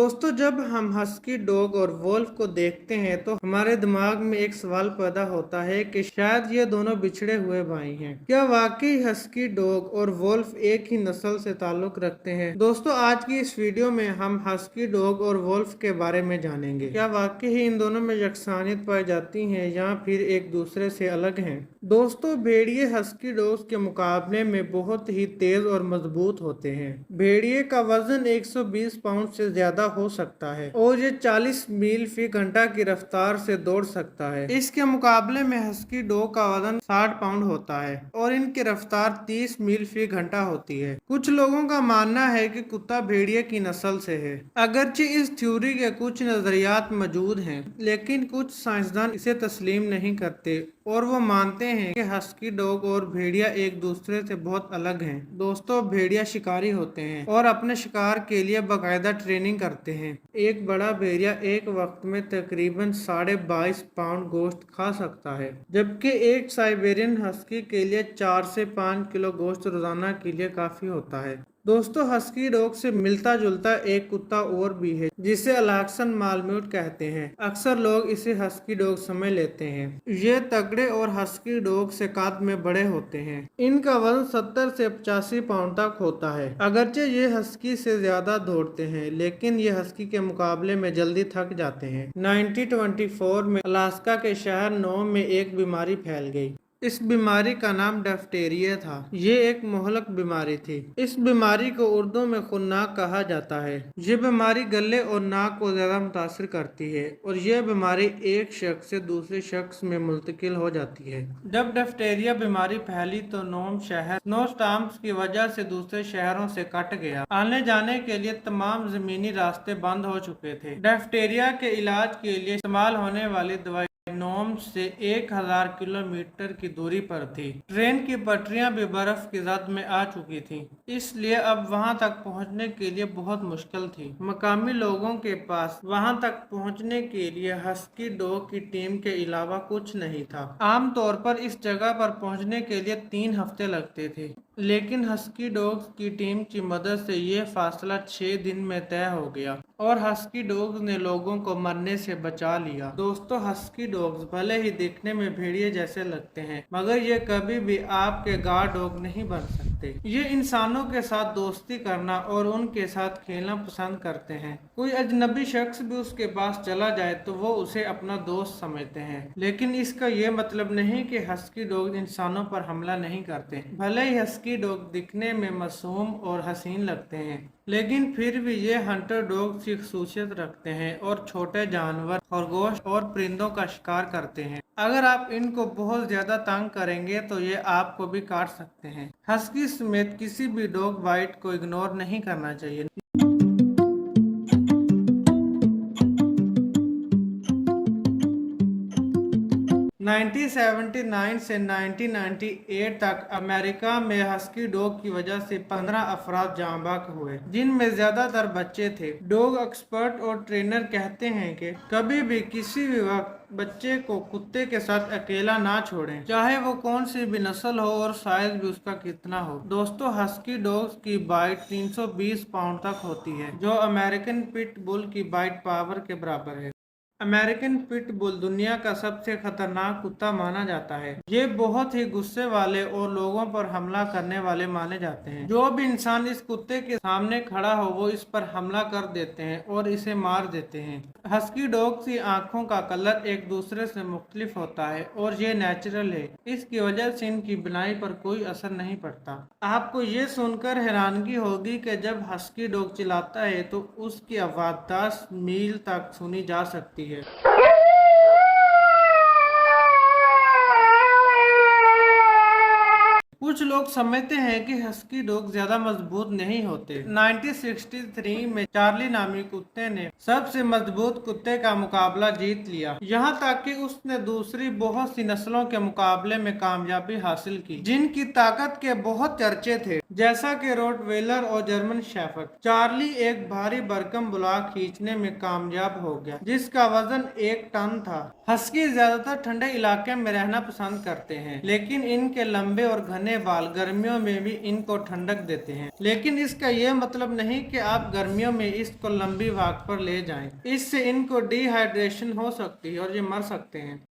दोस्तों, जब हम हस्की डॉग और वोल्फ को देखते हैं तो हमारे दिमाग में एक सवाल पैदा होता है कि शायद ये दोनों बिछड़े हुए भाई हैं। क्या वाकई हस्की डॉग और वोल्फ एक ही नस्ल से ताल्लुक रखते हैं? दोस्तों, आज की इस वीडियो में हम हस्की डॉग और वोल्फ के बारे में जानेंगे। क्या वाकई ही इन दोनों में यकसानियत पाई जाती है या फिर एक दूसरे से अलग हैं? दोस्तों, भेड़िए हस्की डॉग्स के मुकाबले में बहुत ही तेज और मजबूत होते हैं। भेड़िए का वजन 120 पाउंड से ज्यादा हो सकता है और ये 40 मील फी घंटा की रफ्तार से दौड़ सकता है। इसके मुकाबले में हस्की डॉग का वजन 60 पाउंड होता है और इनकी रफ्तार 30 मील फी घंटा होती है। कुछ लोगों का मानना है कि कुत्ता भेड़िए की नस्ल से है। अगरचे इस थ्योरी के कुछ नजरियात मौजूद हैं, लेकिन कुछ साइंसदान इसे तस्लीम नहीं करते और वो मानते हैं कि हस्की डॉग और भेड़िया एक दूसरे से बहुत अलग हैं। दोस्तों, भेड़िया शिकारी होते हैं और अपने शिकार के लिए बाकायदा ट्रेनिंग करते हैं। एक बड़ा भेड़िया एक वक्त में तकरीबन 22.5 पाउंड गोश्त खा सकता है, जबकि एक साइबेरियन हस्की के लिए 4 से 5 किलो गोश्त रोजाना के लिए काफी होता है। दोस्तों, हस्की डॉग से मिलता जुलता एक कुत्ता और भी है जिसे अलाक्सन मालम्यूट कहते हैं। अक्सर लोग इसे हस्की डॉग समझ लेते हैं। ये तगड़े और हस्की डॉग से कद में बड़े होते हैं। इनका वजन 70 से 85 पाउंड तक होता है। अगरचे ये हस्की से ज्यादा दौड़ते हैं, लेकिन ये हस्की के मुकाबले में जल्दी थक जाते हैं। 1924 में अलास्का के शहर नोम में एक बीमारी फैल गई। इस बीमारी का नाम डिफ्थीरिया था। ये एक मोहलक बीमारी थी। इस बीमारी को उर्दू में खुन्नाक कहा जाता है। ये बीमारी गले और नाक को ज्यादा मुतासर करती है और ये बीमारी एक शख्स से दूसरे शख्स में मुंतकिल हो जाती है। जब डिफ्थीरिया बीमारी फैली तो नोम शहर स्नो स्टॉर्म्स की वजह से दूसरे शहरों से कट गया। आने जाने के लिए तमाम जमीनी रास्ते बंद हो चुके थे। डिफ्थीरिया के इलाज के लिए इस्तेमाल होने वाली दवाई नोम से 1000 किलोमीटर की दूरी पर थी। ट्रेन की पटरियां भी बर्फ की जद में आ चुकी थी, इसलिए अब वहां तक पहुंचने के लिए बहुत मुश्किल थी। मकामी लोगों के पास वहां तक पहुंचने के लिए हस्की डॉग की टीम के अलावा कुछ नहीं था। आमतौर पर इस जगह पर पहुंचने के लिए 3 हफ्ते लगते थे, लेकिन हस्की डॉग्स की टीम की मदद से ये फासला 6 दिन में तय हो गया और हस्की डॉग्स ने लोगों को मरने से बचा लिया। दोस्तों, हस्की डॉग्स भले ही दिखने में भेड़िए जैसे लगते हैं, मगर ये कभी भी आपके गार्ड डॉग नहीं बन सकते। ये इंसानों के साथ दोस्ती करना और उनके साथ खेलना पसंद करते हैं। कोई अजनबी शख्स भी उसके पास चला जाए तो वो उसे अपना दोस्त समझते हैं, लेकिन इसका ये मतलब नहीं कि हस्की डॉग इंसानों पर हमला नहीं करते। भले ही हस्की डॉग दिखने में मासूम और हसीन लगते हैं, लेकिन फिर भी ये हंटर डॉग की खसूसियत रखते हैं और छोटे जानवर, खरगोश और परिंदों का शिकार करते हैं। अगर आप इनको बहुत ज्यादा तंग करेंगे तो ये आपको भी काट सकते हैं। हस्की समेत किसी भी डॉग बाइट को इग्नोर नहीं करना चाहिए। 1979 से 1998 तक अमेरिका में हस्की डॉग की वजह से 15 अफराद जाँ बहक हुए, जिनमें ज्यादातर बच्चे थे। डॉग एक्सपर्ट और ट्रेनर कहते हैं कि कभी भी किसी भी वक्त बच्चे को कुत्ते के साथ अकेला ना छोड़ें, चाहे वो कौन सी भी नस्ल हो और साइज भी उसका कितना हो। दोस्तों, हस्की डॉग्स की बाइट 320 पाउंड तक होती है, जो अमेरिकन पिट बुल की बाइट पावर के बराबर है। अमेरिकन पिट बुल दुनिया का सबसे खतरनाक कुत्ता माना जाता है। ये बहुत ही गुस्से वाले और लोगों पर हमला करने वाले माने जाते हैं। जो भी इंसान इस कुत्ते के सामने खड़ा हो वो इस पर हमला कर देते हैं और इसे मार देते हैं। हस्की डॉग की आंखों का कलर एक दूसरे से मुख्तलिफ होता है और ये नेचुरल है। इसकी वजह से इनकी बुनाई पर कोई असर नहीं पड़ता। आपको ये सुनकर हैरानगी होगी कि जब हस्की डॉग चिल्लाता है तो उसकी आवाज 10 मील तक सुनी जा सकती है। कुछ लोग समझते हैं कि हस्की डॉग ज्यादा मजबूत नहीं होते। 1963 में चार्ली नामी कुत्ते ने सबसे मजबूत कुत्ते का मुकाबला जीत लिया, यहाँ तक कि उसने दूसरी बहुत सी नस्लों के मुकाबले में कामयाबी हासिल की, जिनकी ताकत के बहुत चर्चे थे। जैसा कि रोटवेलर और जर्मन शेफर्ड। चार्ली एक भारी भरकम ब्लॉक खींचने में कामयाब हो गया जिसका वजन 1 टन था। हस्की ज्यादातर ठंडे इलाके में रहना पसंद करते हैं, लेकिन इनके लंबे और घने बाल गर्मियों में भी इनको ठंडक देते हैं। लेकिन इसका यह मतलब नहीं कि आप गर्मियों में इसको लंबी वाक पर ले जाएं। इससे इनको डिहाइड्रेशन हो सकती है और ये मर सकते हैं।